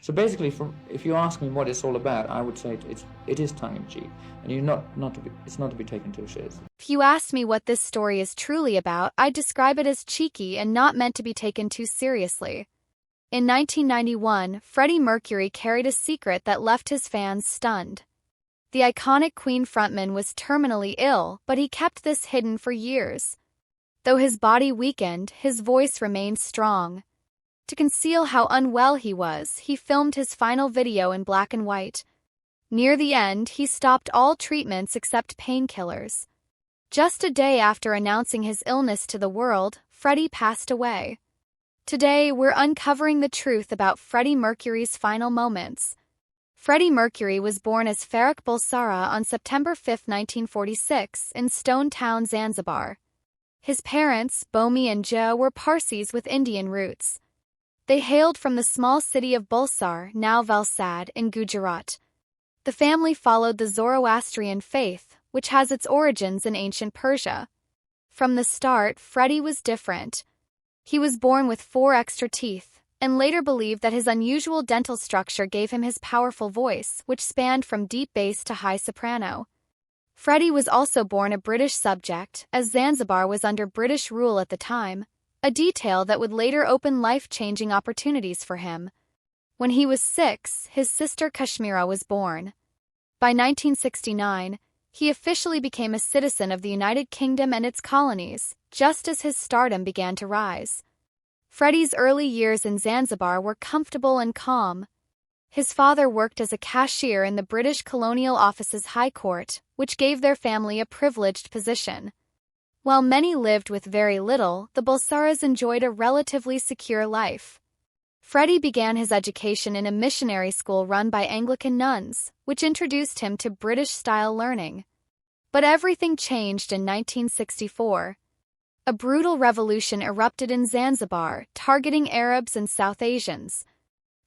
So basically, if you ask me what it's all about, I would say it is tongue-in-cheek, and it's not to be taken too seriously. If you asked me what this story is truly about, I'd describe it as cheeky and not meant to be taken too seriously. In 1991, Freddie Mercury carried a secret that left his fans stunned. The iconic Queen frontman was terminally ill, but he kept this hidden for years. Though his body weakened, his voice remained strong. To conceal how unwell he was, he filmed his final video in black and white. Near the end, he stopped all treatments except painkillers. Just a day after announcing his illness to the world, Freddie passed away. Today, we're uncovering the truth about Freddie Mercury's final moments. Freddie Mercury was born as Farrokh Bulsara on September 5, 1946, in Stone Town, Zanzibar. His parents, Bomi and Jo, were Parsis with Indian roots. They hailed from the small city of Bulsar, now Valsad, in Gujarat. The family followed the Zoroastrian faith, which has its origins in ancient Persia. From the start, Freddie was different. He was born with 4 extra teeth, and later believed that his unusual dental structure gave him his powerful voice, which spanned from deep bass to high soprano. Freddie was also born a British subject, as Zanzibar was under British rule at the time, a detail that would later open life-changing opportunities for him. When he was 6, his sister Kashmira was born. By 1969, he officially became a citizen of the United Kingdom and its colonies, just as his stardom began to rise. Freddie's early years in Zanzibar were comfortable and calm. His father worked as a cashier in the British Colonial Office's High Court, which gave their family a privileged position. While many lived with very little, the Bulsaras enjoyed a relatively secure life. Freddie began his education in a missionary school run by Anglican nuns, which introduced him to British-style learning. But everything changed in 1964. A brutal revolution erupted in Zanzibar, targeting Arabs and South Asians.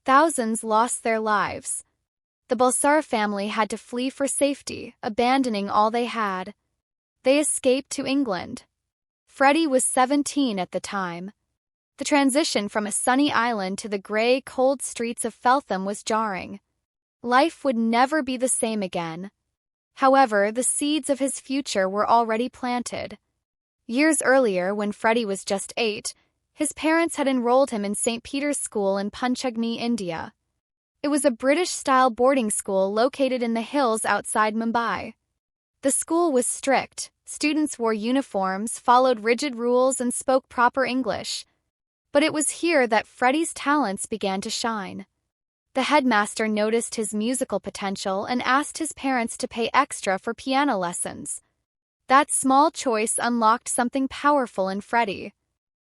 Thousands lost their lives. The Bulsara family had to flee for safety, abandoning all they had. They escaped to England. Freddie was 17 at the time. The transition from a sunny island to the grey, cold streets of Feltham was jarring. Life would never be the same again. However, the seeds of his future were already planted. Years earlier, when Freddie was just 8, his parents had enrolled him in St. Peter's School in Panchagni, India. It was a British-style boarding school located in the hills outside Mumbai. The school was strict. Students wore uniforms, followed rigid rules, and spoke proper English. But it was here that Freddie's talents began to shine. The headmaster noticed his musical potential and asked his parents to pay extra for piano lessons. That small choice unlocked something powerful in Freddie.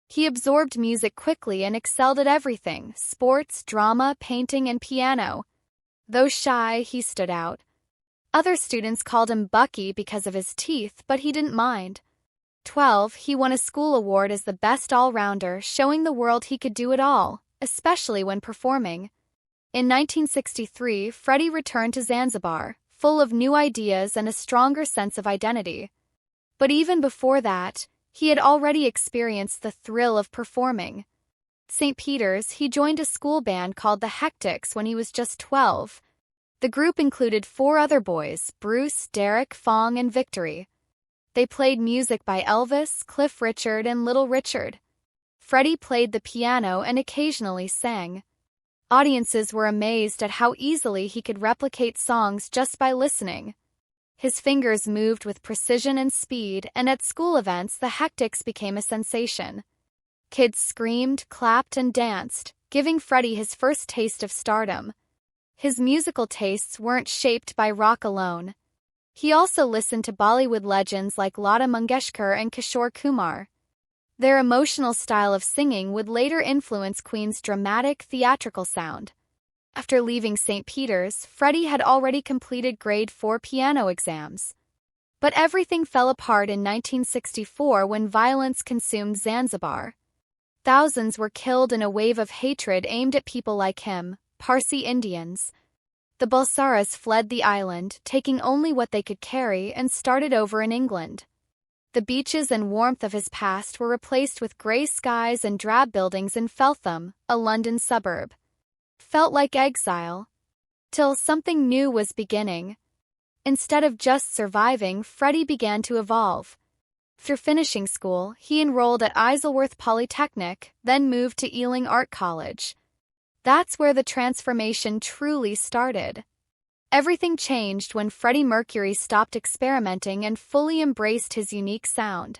He absorbed music quickly and excelled at everything: sports, drama, painting, and piano. Though shy, he stood out. Other students called him Bucky because of his teeth, but he didn't mind. 12, he won a school award as the best all-rounder, showing the world he could do it all, especially when performing. In 1963, Freddie returned to Zanzibar, full of new ideas and a stronger sense of identity. But even before that, he had already experienced the thrill of performing. St. Peter's, he joined a school band called the Hectics when he was just 12. The group included 4 other boys: Bruce, Derek, Fong, and Victory. They played music by Elvis, Cliff Richard, and Little Richard. Freddie played the piano and occasionally sang. Audiences were amazed at how easily he could replicate songs just by listening. His fingers moved with precision and speed, and at school events the Hectics became a sensation. Kids screamed, clapped, and danced, giving Freddie his first taste of stardom. His musical tastes weren't shaped by rock alone. He also listened to Bollywood legends like Lata Mangeshkar and Kishore Kumar. Their emotional style of singing would later influence Queen's dramatic, theatrical sound. After leaving St. Peter's, Freddie had already completed grade 4 piano exams. But everything fell apart in 1964 when violence consumed Zanzibar. Thousands were killed in a wave of hatred aimed at people like him, Parsi Indians. The Bulsaras fled the island, taking only what they could carry, and started over in England. The beaches and warmth of his past were replaced with grey skies and drab buildings in Feltham, a London suburb. felt like exile. Till something new was beginning. Instead of just surviving, Freddie began to evolve. After finishing school, he enrolled at Isleworth Polytechnic, then moved to Ealing Art College. That's where the transformation truly started. Everything changed when Freddie Mercury stopped experimenting and fully embraced his unique sound.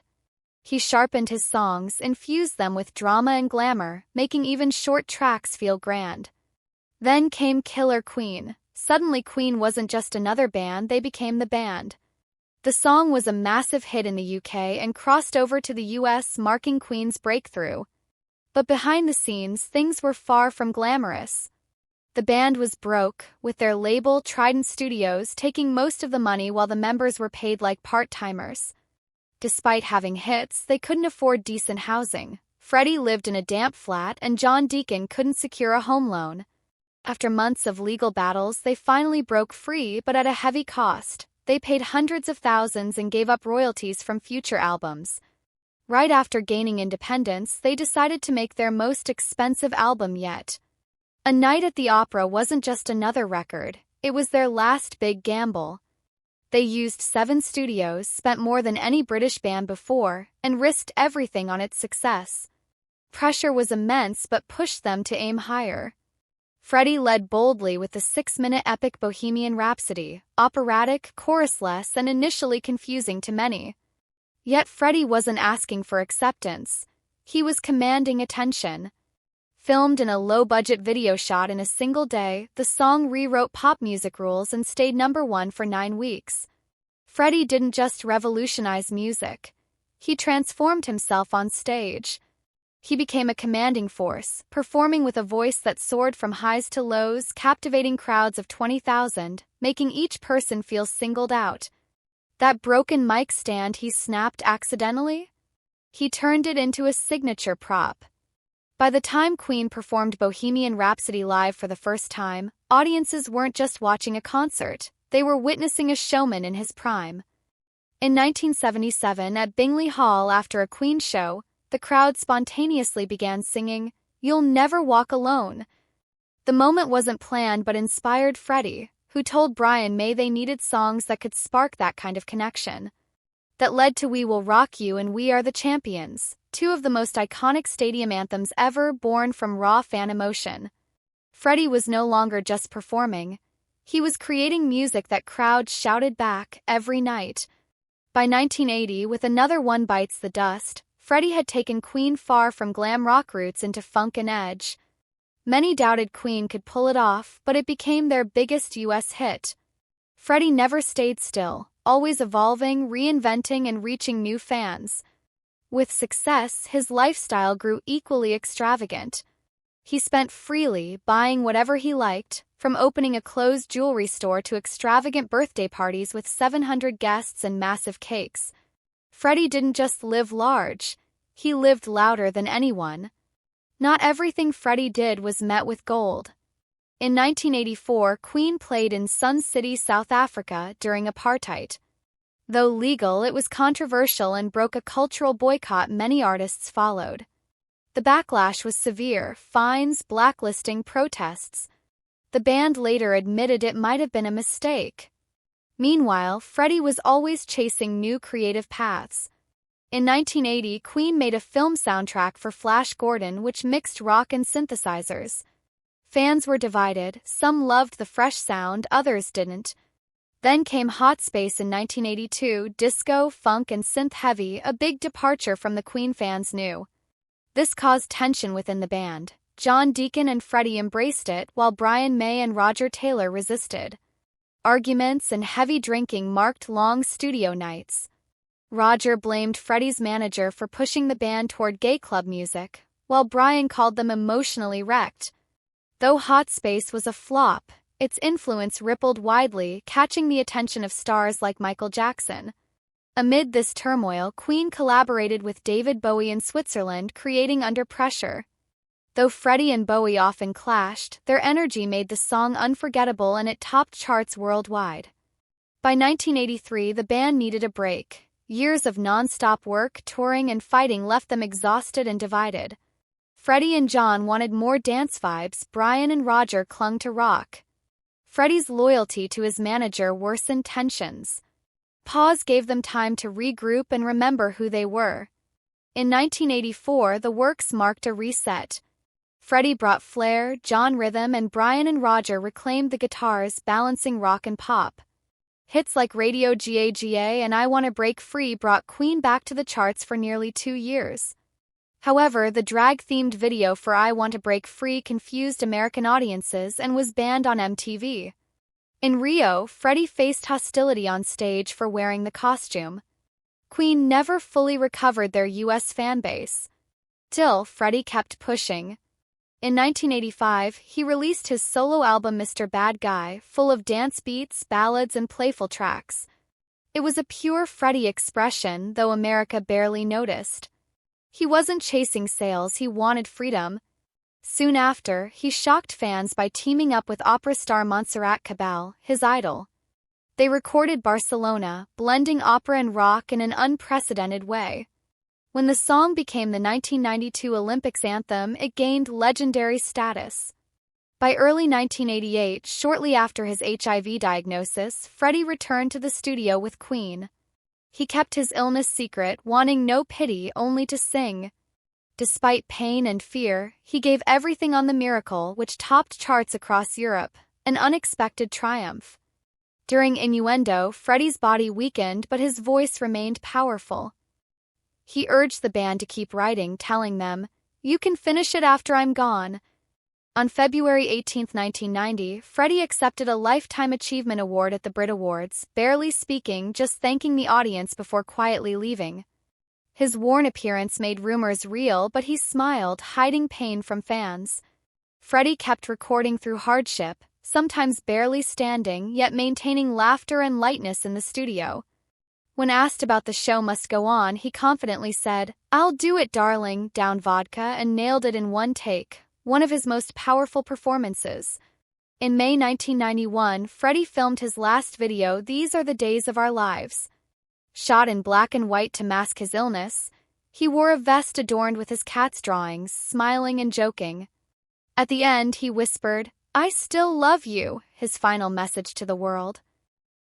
He sharpened his songs, infused them with drama and glamour, making even short tracks feel grand. Then came Killer Queen. Suddenly Queen wasn't just another band, they became the band. The song was a massive hit in the UK and crossed over to the US, marking Queen's breakthrough. But behind the scenes, things were far from glamorous. The band was broke, with their label Trident Studios taking most of the money while the members were paid like part-timers. Despite having hits, they couldn't afford decent housing. Freddie lived in a damp flat and John Deacon couldn't secure a home loan. After months of legal battles, they finally broke free, but at a heavy cost. They paid hundreds of thousands and gave up royalties from future albums. Right after gaining independence, they decided to make their most expensive album yet. A Night at the Opera wasn't just another record, it was their last big gamble. They used 7 studios, spent more than any British band before, and risked everything on its success. Pressure was immense but pushed them to aim higher. Freddie led boldly with the 6-minute epic Bohemian Rhapsody, operatic, chorusless, and initially confusing to many. Yet Freddie wasn't asking for acceptance. He was commanding attention. Filmed in a low-budget video shot in a single day, the song rewrote pop music rules and stayed #1 for 9 weeks. Freddie didn't just revolutionize music. He transformed himself on stage. He became a commanding force, performing with a voice that soared from highs to lows, captivating crowds of 20,000, making each person feel singled out. That broken mic stand he snapped accidentally? He turned it into a signature prop. By the time Queen performed Bohemian Rhapsody live for the first time, audiences weren't just watching a concert, they were witnessing a showman in his prime. In 1977, at Bingley Hall after a Queen show, the crowd spontaneously began singing, "You'll Never Walk Alone." The moment wasn't planned but inspired Freddie, who told Brian May they needed songs that could spark that kind of connection. That led to We Will Rock You and We Are the Champions, 2 of the most iconic stadium anthems ever, born from raw fan emotion. Freddie was no longer just performing. He was creating music that crowds shouted back every night. By 1980, with another One Bites the Dust, Freddie had taken Queen far from glam rock roots into funk and edge. Many doubted Queen could pull it off, but it became their biggest US hit. Freddie never stayed still, always evolving, reinventing, and reaching new fans. With success, his lifestyle grew equally extravagant. He spent freely, buying whatever he liked, from opening a closed jewelry store to extravagant birthday parties with 700 guests and massive cakes. Freddie didn't just live large, he lived louder than anyone. Not everything Freddie did was met with gold. In 1984, Queen played in Sun City, South Africa during apartheid. Though legal, it was controversial and broke a cultural boycott many artists followed. The backlash was severe: fines, blacklisting, protests. The band later admitted it might have been a mistake. Meanwhile, Freddie was always chasing new creative paths. In 1980, Queen made a film soundtrack for Flash Gordon which mixed rock and synthesizers. Fans were divided, some loved the fresh sound, others didn't. Then came Hot Space in 1982, disco, funk and synth-heavy, a big departure from the Queen fans knew. This caused tension within the band. John Deacon and Freddie embraced it, while Brian May and Roger Taylor resisted. Arguments and heavy drinking marked long studio nights. Roger blamed Freddie's manager for pushing the band toward gay club music, while Brian called them emotionally wrecked. Though Hot Space was a flop, its influence rippled widely, catching the attention of stars like Michael Jackson. Amid this turmoil, Queen collaborated with David Bowie in Switzerland, creating Under Pressure. Though Freddie and Bowie often clashed, their energy made the song unforgettable and it topped charts worldwide. By 1983, the band needed a break. Years of non-stop work, touring, and fighting left them exhausted and divided. Freddie and John wanted more dance vibes, Brian and Roger clung to rock. Freddie's loyalty to his manager worsened tensions. Pause gave them time to regroup and remember who they were. In 1984, the works marked a reset. Freddie brought flair, John rhythm, and Brian and Roger reclaimed the guitars, balancing rock and pop. Hits like Radio Gaga and I Wanna Break Free brought Queen back to the charts for nearly 2 years. However, the drag-themed video for I Want to Break Free confused American audiences and was banned on MTV. In Rio, Freddie faced hostility on stage for wearing the costume. Queen never fully recovered their US fanbase. Still, Freddie kept pushing. In 1985, he released his solo album Mr. Bad Guy, full of dance beats, ballads, and playful tracks. It was a pure Freddie expression, though America barely noticed. He wasn't chasing sales, he wanted freedom. Soon after, he shocked fans by teaming up with opera star Montserrat Cabal, his idol. They recorded Barcelona, blending opera and rock in an unprecedented way. When the song became the 1992 Olympics anthem, it gained legendary status. By early 1988, shortly after his HIV diagnosis, Freddie returned to the studio with Queen. He kept his illness secret, wanting no pity, only to sing. Despite pain and fear, he gave everything on The Miracle, which topped charts across Europe, an unexpected triumph. During Innuendo, Freddie's body weakened, but his voice remained powerful. He urged the band to keep writing, telling them, "You can finish it after I'm gone." On February 18, 1990, Freddie accepted a Lifetime Achievement Award at the Brit Awards, barely speaking, just thanking the audience before quietly leaving. His worn appearance made rumors real, but he smiled, hiding pain from fans. Freddie kept recording through hardship, sometimes barely standing, yet maintaining laughter and lightness in the studio. When asked about The Show Must Go On, he confidently said, "I'll do it, darling," downed vodka and nailed it in one take, one of his most powerful performances. In May 1991, Freddie filmed his last video, These Are the Days of Our Lives. Shot in black and white to mask his illness, he wore a vest adorned with his cat's drawings, smiling and joking. At the end, he whispered, "I still love you," his final message to the world.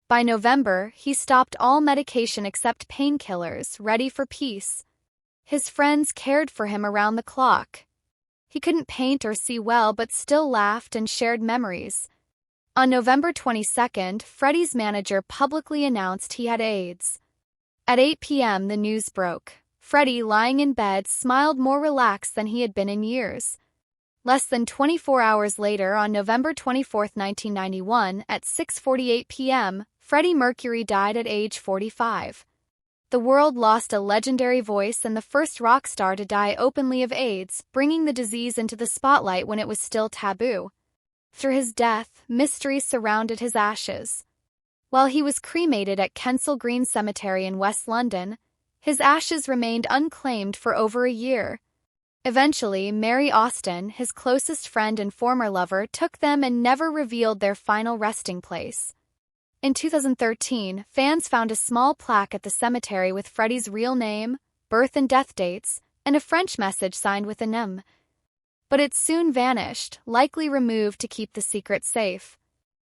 By November, he stopped all medication except painkillers, ready for peace. His friends cared for him around the clock. He couldn't paint or see well but still laughed and shared memories. On November 22nd, Freddie's manager publicly announced he had AIDS. At 8 p.m., the news broke. Freddie, lying in bed, smiled more relaxed than he had been in years. Less than 24 hours later, on November 24, 1991, at 6:48 p.m., Freddie Mercury died at age 45. The world lost a legendary voice and the first rock star to die openly of AIDS, bringing the disease into the spotlight when it was still taboo. After his death, mystery surrounded his ashes. While he was cremated at Kensal Green Cemetery in West London, his ashes remained unclaimed for over a year. Eventually, Mary Austin, his closest friend and former lover, took them and never revealed their final resting place. In 2013, fans found a small plaque at the cemetery with Freddie's real name, birth and death dates, and a French message signed with an M. But it soon vanished, likely removed to keep the secret safe.